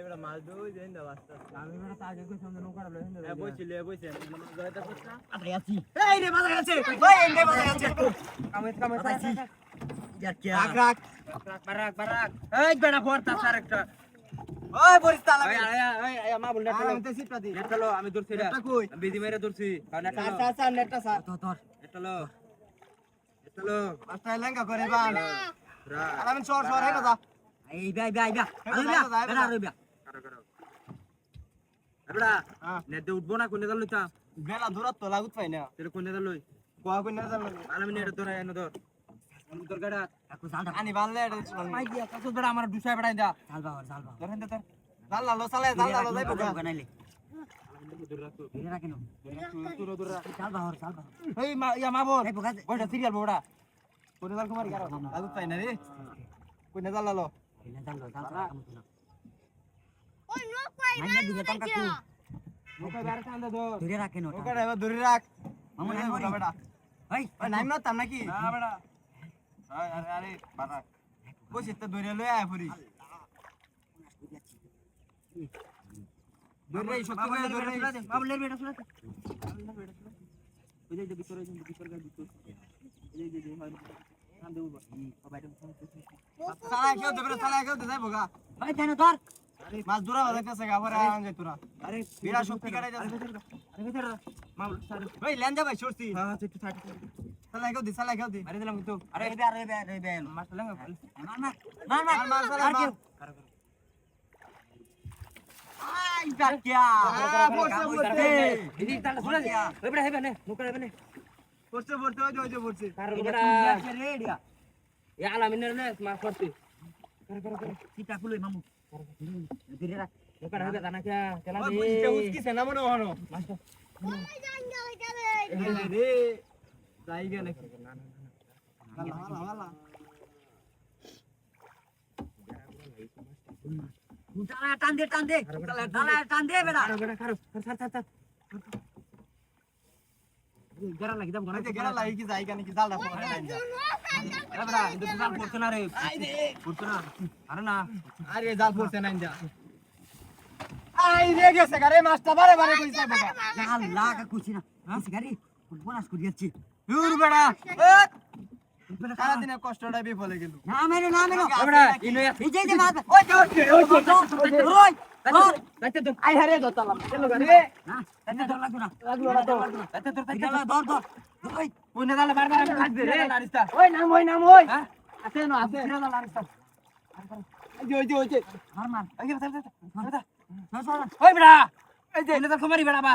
এবারে মাছ দুই দেন দাও আস্তে আমি মানে আগে কই সামনে নৌকা লই হেন হ্যাঁ বইছিলে বইছেন মানে জয়টা করছ না আপনি আছি এই রে বাজার আছে ওই এন্ডে বাজার আছে কামে আছি যাক রাখ বারাক এই বেড়া ফরতা স্যার একটা ওই বরিস্তা লাগা এই মা বল আমি তো সিটটা দি নেট চলো আমি ধরছি রে নেটটা কই বিজি মেরে ধরছি নেট চলো স্যার নেটটা স্যার তোর নেট চলো পাঁচটা লেঙ্গা করে বান রা আর আমি সর সর হেন যা এই বাই বেড়া রইবা করো এবড়া নেট উঠবো না কোনে দলইতা বেলা দূরত তো লাগুত পাই না তেরে কোনে দলই কোয়া কই না জানো আমি নেট ধরে এনে ধর তোর গাড়া আকু জালটা আনি বানলে এটা মাই দিয়া কত বেড়া আমার দুসায় বেড়াই দা জাল বাবা ধরেন দে তোর জাল লালো সালে জাল লালো যাইবো বানাইলে দূর রাখো ধরে রাখিনো তোর দূর রাখ জাল বাবা এই মা ইয়া মা বল এই বগা বড় সিরিয়াল বড়া কোনে দল কুমার গারা লাগুত পাই না রে কোনে জাল লালো জাল ওই লোক কই মাইনা দিকে টাকা কু ওকে বারে চান্দা ধর ধরে রাখেনো ওকে এবার ধরে রাখ মামু নাই বড়া বেটা ওই নাইম না তাম নাকি না বেড়া আরে আরে বারাক কইছে তো ধরে লই আয় পুরি ধরে শক্তি করে ধরে বাবুলের বেটা শুনাতে ওই যে ভিতরে ভিতর গা ভিতর এই যে হয় কান্দে উবা বাইরে সালা কেউ দেবে সালা কেউ দে যাইবো গা ভাই কেন ধর আরে মাছ দূরা বাজাইতেছে গা পরে আন যাই তোরা আরে বিরা শক্তি কাটাই যাচ্ছে আরে ভিতর মা সারে ওই লেন যা ভাই সরছি হ্যাঁ একটু থাক সালা কেউ দি আরে দিলাম কিন্তু আরে বে মাছ লাগা মার কেউ আই জাকিয়া পড়ছে এদিক তালা শুনে ওই বড় হেবে নে মুকরা হেবে নে পড়ছে ওই যে পড়ছে কারণ বড় রেডিয়া এ আলামিনের নে মাছ করতে সিটা ফুলই মামু ধরে রাখ ওটা হেবে জানা কে কেলা ওই দে বুঝতে উস্কিছে না মনে হলো মাছটা ওই জাঙ্গা হইতাবে রে জায়গা নাকি টান দে বেটা আরে বড় খারো ছাড় গেরা লাগি দাম গেরা লাগি কি জায়গা নাকি জালটা পড়ে না আরে বড় কিন্তু জাল পড়ছ না রে পড়ছ না আরে না আরে জাল পড়ছে না যা আই রে গেছে গারে মাছটা বারে কইছে বাবা জাল লাগা কুছি না কুছি গারি বোনাস করি যাচ্ছি দূর বেড়া সারা দিনে কষ্টটা বিফলে গেল না মেরে বড় ইনো এই যে মাছ ওই ওই তাতে তো আই হারে দতালাম চলো গারে না তাতে ধর লাগু না তাতে তো ধর ওই পুনে দালে বারবার লাগবে রে লারিস্তা ওই নাম হ্যাঁ আছে না আছে লারিস্তা ওই যে মার এই যে সর ওই বড় এই যে এনে তো কুমারি বড় বা